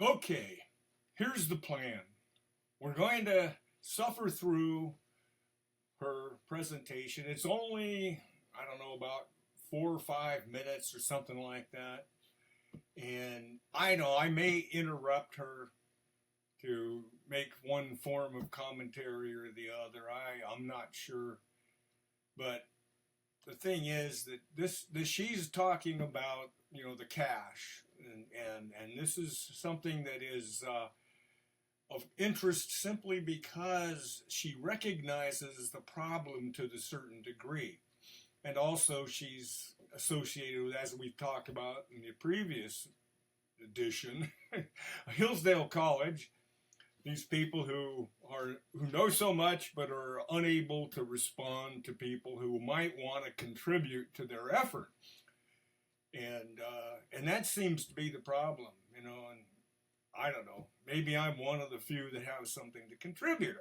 Okay, here's the plan. We're going to suffer through her presentation. It's only, I don't know, about 4 or 5 minutes or something like that. And I know I may interrupt her to make one form of commentary or the other. I'm not sure. But the thing is that this she's talking about, the cash, and this is something that is of interest simply because she recognizes the problem to the certain degree. And also she's associated with, as we've talked about in the previous edition, Hillsdale College, these people who know so much but are unable to respond to people who might want to contribute to their effort. And that seems to be the problem, and I don't know, maybe I'm one of the few that have something to contribute.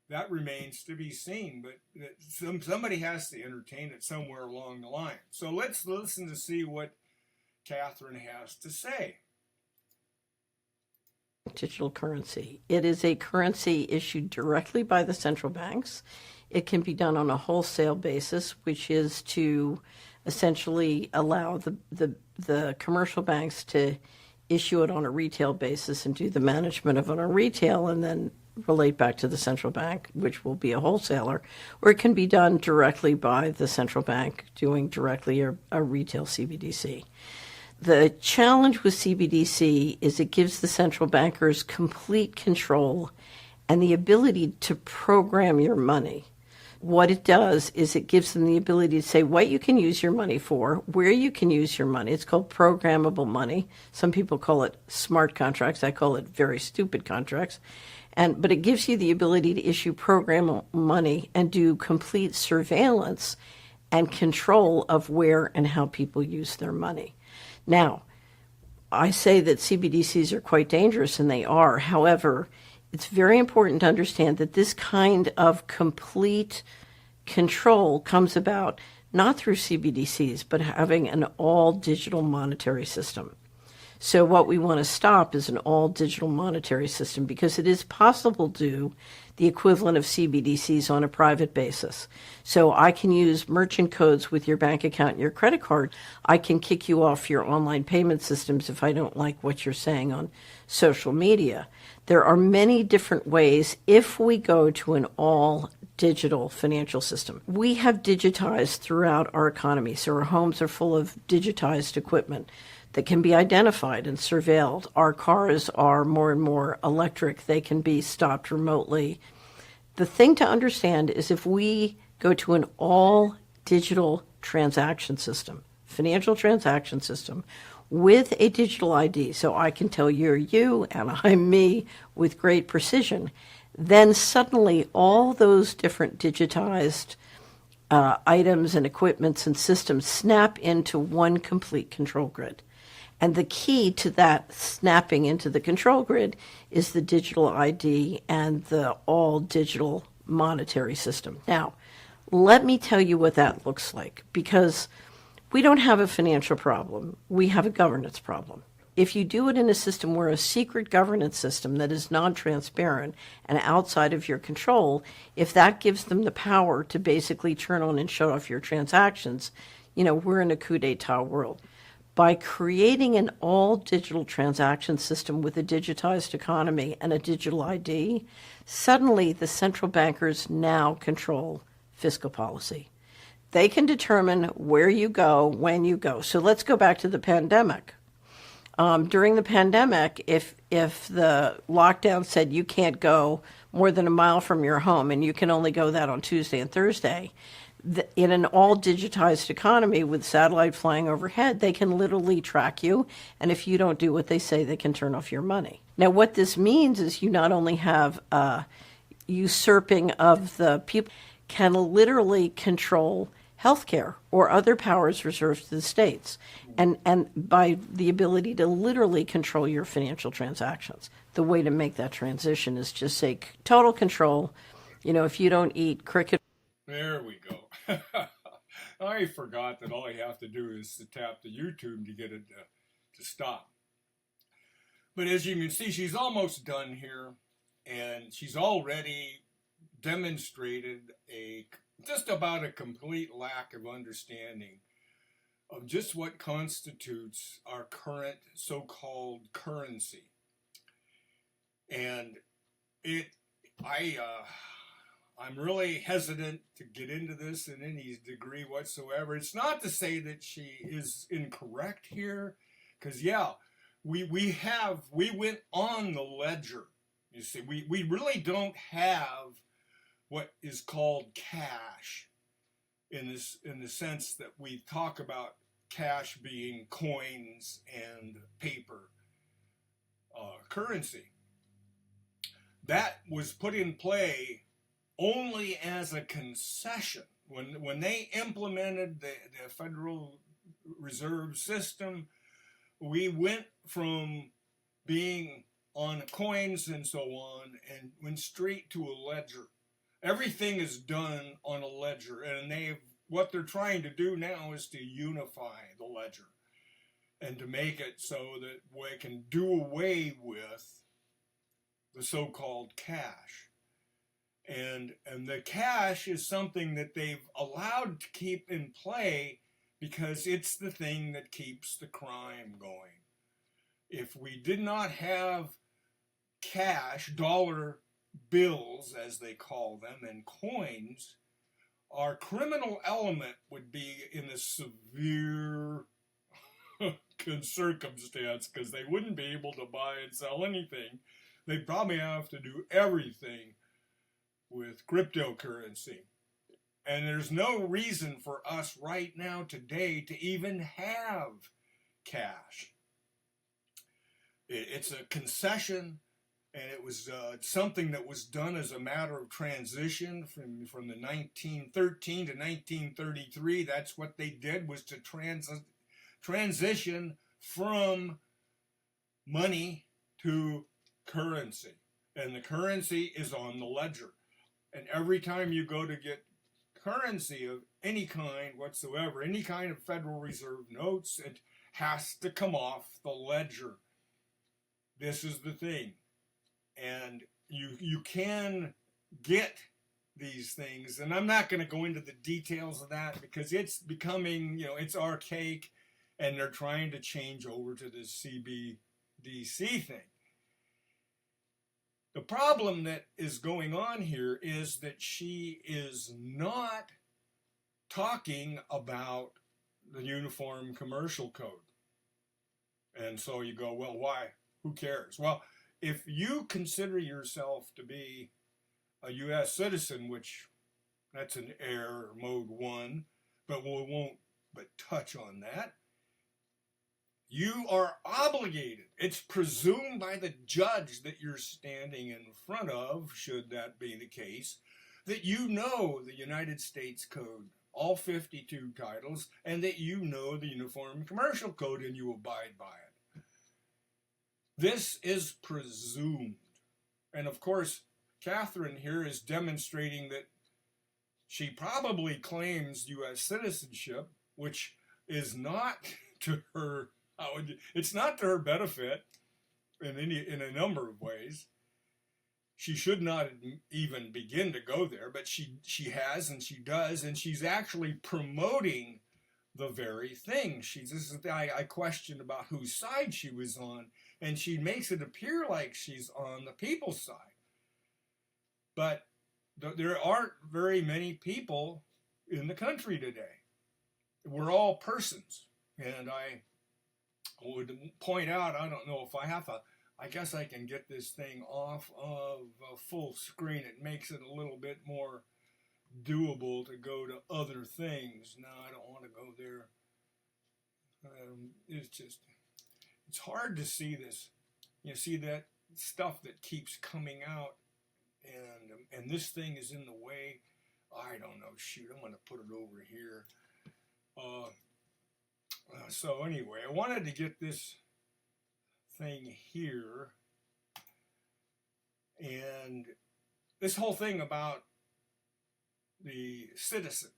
That remains to be seen, but somebody has to entertain it somewhere along the line. So let's listen to see what Catherine has to say. Digital currency. It is a currency issued directly by the central banks. It can be done on a wholesale basis, which is to essentially allow the commercial banks to issue it on a retail basis and do the management of it on retail and then relate back to the central bank, which will be a wholesaler, or it can be done directly by the central bank doing directly a retail CBDC. The challenge with CBDC is it gives the central bankers complete control and the ability to program your money. What it does is it gives them the ability to say what you can use your money for, where you can use your money. It's called programmable money. Some people call it smart contracts. I call it very stupid contracts. But it gives you the ability to issue programmable money and do complete surveillance and control of where and how people use their money. Now, I say that CBDCs are quite dangerous, and they are. However, it's very important to understand that this kind of complete control comes about not through CBDCs, but having an all-digital monetary system. So what we want to stop is an all-digital monetary system because it is possible to do the equivalent of CBDCs on a private basis. So I can use merchant codes with your bank account and your credit card. I can kick you off your online payment systems if I don't like what you're saying on social media. There are many different ways if we go to an all-digital financial system. We have digitized throughout our economy, so our homes are full of digitized equipment that can be identified and surveilled. Our cars are more and more electric. They can be stopped remotely. The thing to understand is if we go to an all-digital transaction system, financial transaction system, with a digital ID, so I can tell you're you and I'm me with great precision, then suddenly all those different digitized items and equipments and systems snap into one complete control grid. And the key to that snapping into the control grid is the digital ID and the all-digital monetary system. Now, let me tell you what that looks like, because we don't have a financial problem. We have a governance problem. If you do it in a system where a secret governance system that is non-transparent and outside of your control, if that gives them the power to basically turn on and shut off your transactions, we're in a coup d'etat world. By creating an all-digital transaction system with a digitized economy and a digital ID, suddenly the central bankers now control fiscal policy. They can determine where you go, when you go. So let's go back to the pandemic. During the pandemic, if the lockdown said you can't go more than a mile from your home and you can only go that on Tuesday and Thursday, in an all-digitized economy with satellite flying overhead, they can literally track you, and if you don't do what they say, they can turn off your money. Now, what this means is you not only have usurping of the people, can literally control healthcare or other powers reserved to the states, and by the ability to literally control your financial transactions. The way to make that transition is just say total control. If you don't eat cricket. There we go. I forgot that all you have to do is to tap the YouTube to get it to stop. But as you can see, she's almost done here, and she's already demonstrated just about a complete lack of understanding of just what constitutes our current so-called currency. And I'm really hesitant to get into this in any degree whatsoever. It's not to say that she is incorrect here, because we went on the ledger. You see, we really don't have what is called cash in the sense that we talk about cash being coins and paper currency. That was put in play only as a concession. When they implemented the Federal Reserve System, we went from being on coins and so on and went straight to a ledger. Everything is done on a ledger, and what they're trying to do now is to unify the ledger and to make it so that we can do away with the so-called cash. And the cash is something that they've allowed to keep in play because it's the thing that keeps the crime going. If we did not have cash, dollar bills as they call them, and coins, our criminal element would be in a severe circumstance because they wouldn't be able to buy and sell anything. They'd probably have to do everything with cryptocurrency. And there's no reason for us right now today to even have cash. It's a concession, and it was something that was done as a matter of transition from the 1913 to 1933. That's what they did, was to transition from money to currency. And the currency is on the ledger. And every time you go to get currency of any kind whatsoever, any kind of Federal Reserve notes, it has to come off the ledger. This is the thing. And you can get these things, and I'm not going to go into the details of that because it's becoming, it's archaic, and they're trying to change over to this CBDC thing. The problem that is going on here is that she is not talking about the Uniform Commercial Code. And so you go, well, why? Who cares? Well, if you consider yourself to be a U.S. citizen, which that's an error, mode 1, but we won't touch on that, you are obligated. It's presumed by the judge that you're standing in front of, should that be the case, that you know the United States Code, all 52 titles, and that you know the Uniform Commercial Code and you abide by it. This is presumed. And of course, Catherine here is demonstrating that she probably claims U.S. citizenship, which is not to her, it's not to her benefit in a number of ways. She should not even begin to go there, but she has and she does, and she's actually promoting the very thing. I questioned about whose side she was on, and she makes it appear like she's on the people's side. But there aren't very many people in the country today. We're all persons. And I would point out, I don't know if I guess I can get this thing off of full screen. It makes it a little bit more doable to go to other things. No, I don't want to go there. It's hard to see this. You see that stuff that keeps coming out, and this thing is in the way. I don't know. Shoot, I'm going to put it over here. So anyway, I wanted to get this thing here, and this whole thing about the citizen,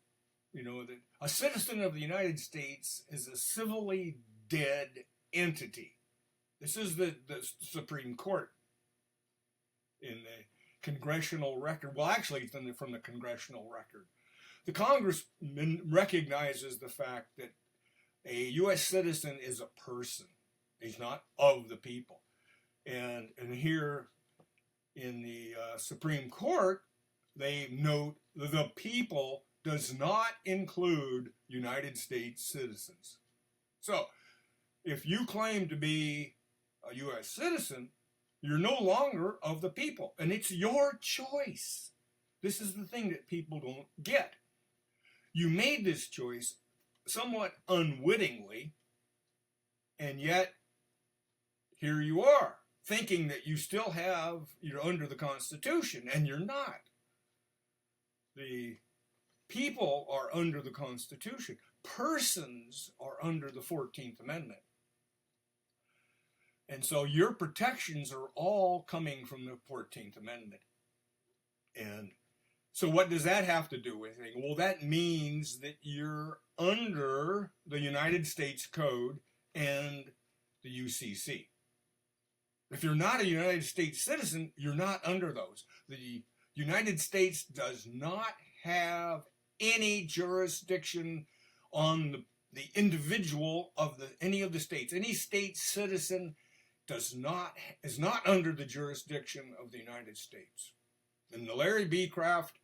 that a citizen of the United States is a civilly dead entity. This is the Supreme Court in the congressional record. Well, actually, it's from the congressional record. The Congress recognizes the fact that a U.S. citizen is a person. He's not of the people. And here in the Supreme Court, they note the people does not include United States citizens. So, if you claim to be a U.S. citizen, you're no longer of the people, and it's your choice. This is the thing that people don't get. You made this choice somewhat unwittingly, and yet here you are, thinking that you still you're under the Constitution, and you're not. The people are under the Constitution. Persons are under the 14th Amendment. And so your protections are all coming from the 14th Amendment. And so what does that have to do with it? Well, that means that you're under the United States Code and the UCC. If you're not a United States citizen, you're not under those. The United States does not have any jurisdiction on the individual of any of the states. Any state citizen is not under the jurisdiction of the United States. And the Larry B. Kraft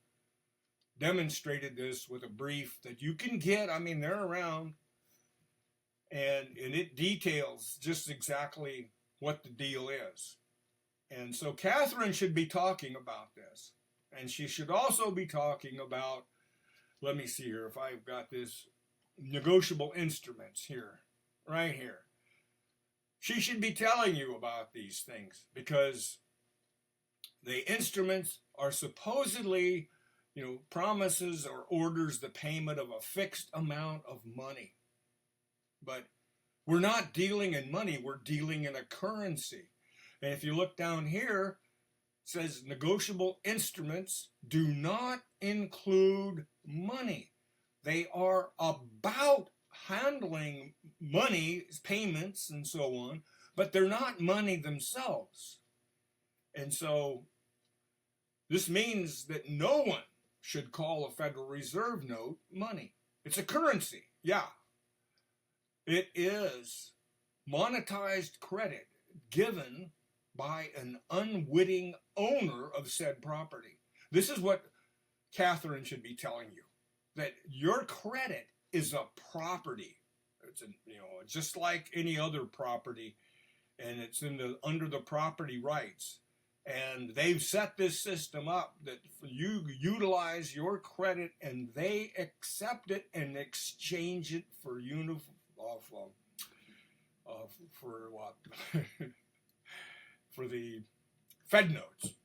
demonstrated this with a brief that you can get. I mean, they're around, and it details just exactly what the deal is. And so Catherine should be talking about this. And she should also be talking about, let me see here if I've got this, negotiable instruments here, right here. She should be telling you about these things because the instruments are supposedly, promises or orders the payment of a fixed amount of money. But we're not dealing in money, we're dealing in a currency. And if you look down here, it says negotiable instruments do not include money. They are about handling money, payments, and so on, but they're not money themselves. And so this means that no one should call a Federal Reserve note money. It's a currency, yeah. It is monetized credit given by an unwitting owner of said property. This is what Catherine should be telling you, that your credit is a property. It's just like any other property, and it's under the property rights. And they've set this system up that you utilize your credit, and they accept it and exchange it for for what? For the Fed notes.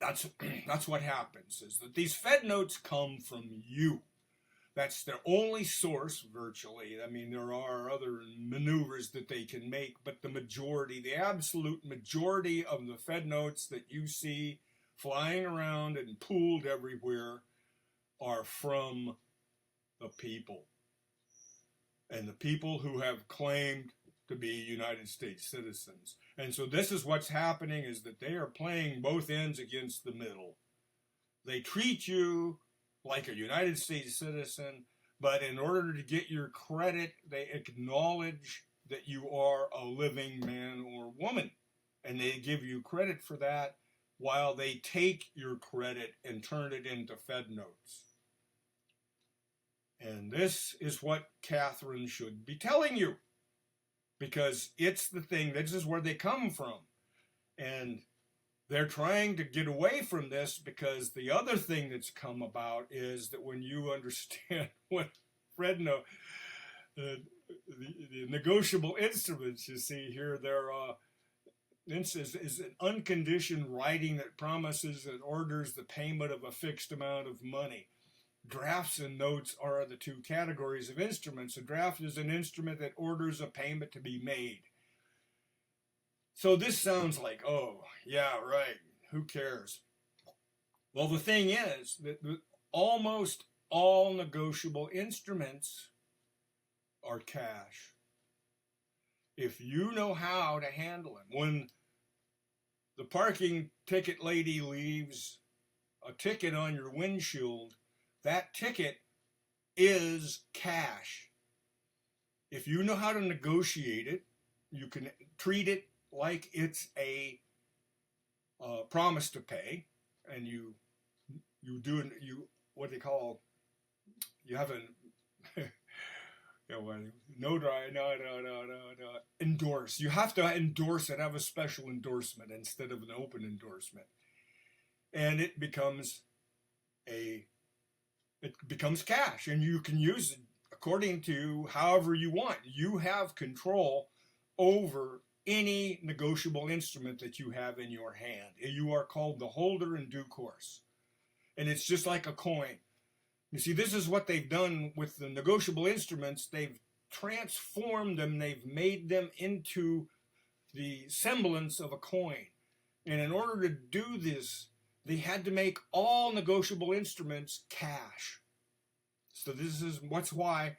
That's what happens, is that these Fed notes come from you. That's their only source, virtually. I mean, there are other maneuvers that they can make, but the absolute majority of the Fed notes that you see flying around and pooled everywhere are from the people. And the people who have claimed to be United States citizens. And so this is what's happening, is that they are playing both ends against the middle. They treat you like a United States citizen, but in order to get your credit, they acknowledge that you are a living man or woman. And they give you credit for that while they take your credit and turn it into Fed notes. And this is what Catherine should be telling you, because it's the thing, this is where they come from. And they're trying to get away from this, because the other thing that's come about is that when you understand what the negotiable instruments, you see here, this is an unconditioned writing that promises and orders the payment of a fixed amount of money. Drafts and notes are the two categories of instruments. A draft is an instrument that orders a payment to be made. So this sounds like, oh, yeah, right, who cares? Well, the thing is that almost all negotiable instruments are cash. if you know how to handle it. When the parking ticket lady leaves a ticket on your windshield, that ticket is cash. If you know how to negotiate it, you can treat it like it's a promise to pay, and you what they call, you have a endorse. You have to endorse it, have a special endorsement instead of an open endorsement, and it becomes cash, and you can use it according to however you want. You have control over any negotiable instrument that you have in your hand. You are called the holder in due course. And it's just like a coin. You see, this is what they've done with the negotiable instruments. They've transformed them. They've made them into the semblance of a coin. And in order to do this, they had to make all negotiable instruments cash. So this is why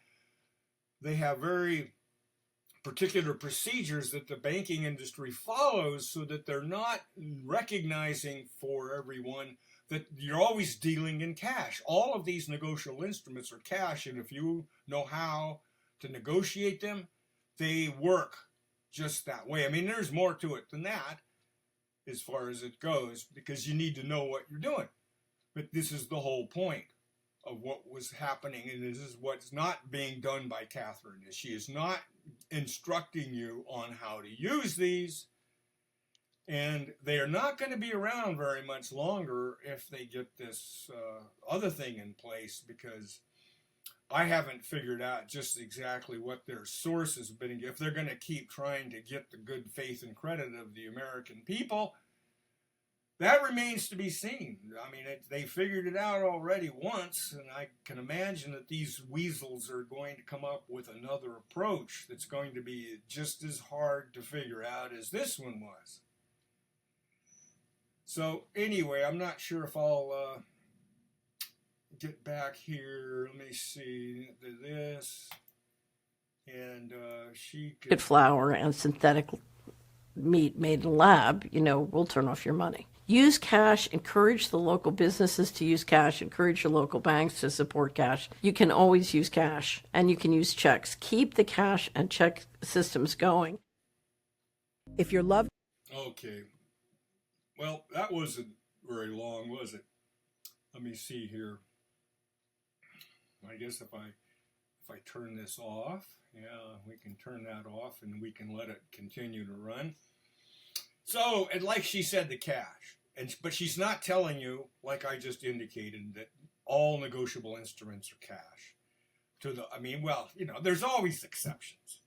they have very particular procedures that the banking industry follows, so that they're not recognizing for everyone that you're always dealing in cash. All of these negotiable instruments are cash, and if you know how to negotiate them, they work just that way. I mean, there's more to it than that as far as it goes, because you need to know what you're doing. But this is the whole point of what was happening, and this is what's not being done by Catherine. She is not instructing you on how to use these, and they are not going to be around very much longer if they get this other thing in place, because I haven't figured out just exactly what their source has been. If they're going to keep trying to get the good faith and credit of the American people, that remains to be seen. I mean, they figured it out already once, and I can imagine that these weasels are going to come up with another approach that's going to be just as hard to figure out as this one was. So anyway, I'm not sure if I'll get back here. Let me see this. And she could... flour and synthetic meat made in a lab, will turn off your money. Use cash, encourage the local businesses to use cash, encourage your local banks to support cash. You can always use cash, and you can use checks. Keep the cash and check systems going. If your loved... Okay. Well, that wasn't very long, was it? Let me see here. I guess if I turn this off, yeah, we can turn that off and we can let it continue to run. So, and like she said, the cash. But she's not telling you, like I just indicated, that all negotiable instruments are cash. There's always exceptions.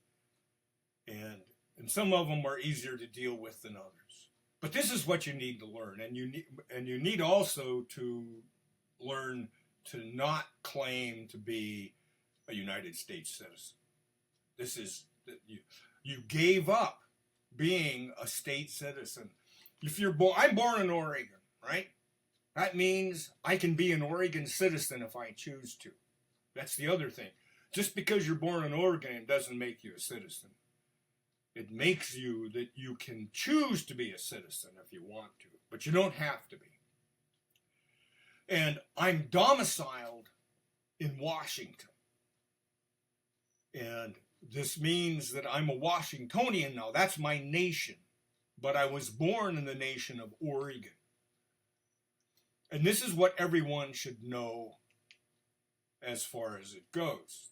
And some of them are easier to deal with than others. But this is what you need to learn. And you need also to learn to not claim to be a United States citizen. This is that you gave up being a state citizen. If you're I'm born in Oregon, right? That means I can be an Oregon citizen if I choose to. That's the other thing. Just because you're born in Oregon doesn't make you a citizen. It makes you that you can choose to be a citizen if you want to, but you don't have to be. And I'm domiciled in Washington. And this means that I'm a Washingtonian now. That's my nation. But I was born in the nation of Oregon. And this is what everyone should know as far as it goes.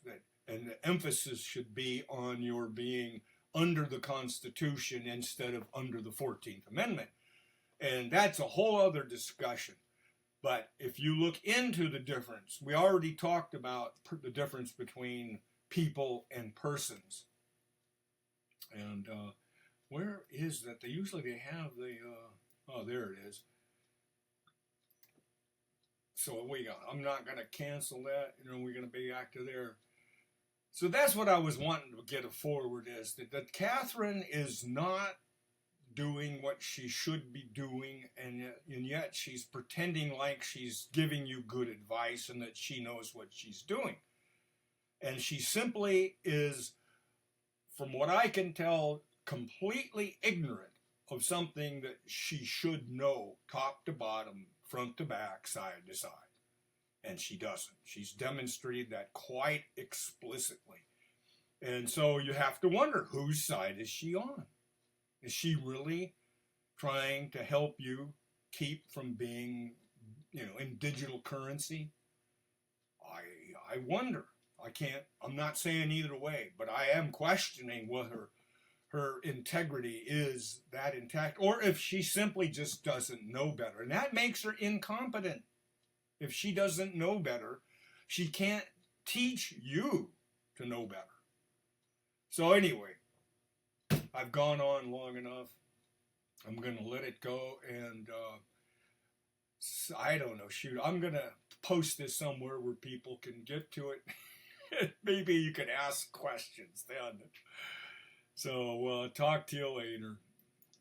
And the emphasis should be on your being under the Constitution instead of under the 14th Amendment. And that's a whole other discussion. But if you look into the difference, we already talked about the difference between people and persons. And where is that? They have the, there it is. So I'm not going to cancel that. We're going to be back to there. So that's what I was wanting to get forward, is that Catherine is not doing what she should be doing, and yet she's pretending like she's giving you good advice and that she knows what she's doing. And she simply is from what I can tell, completely ignorant of something that she should know top to bottom, front to back, side to side. And she doesn't. She's demonstrated that quite explicitly. And so you have to wonder, whose side is she on? Is she really trying to help you keep from being, in digital currency? I wonder. I'm not saying either way, but I am questioning whether her integrity is that intact, or if she simply just doesn't know better. And that makes her incompetent. If she doesn't know better, she can't teach you to know better. So anyway, I've gone on long enough. I'm going to let it go, and I don't know, shoot, I'm going to post this somewhere where people can get to it. Maybe you can ask questions then. So talk to you later.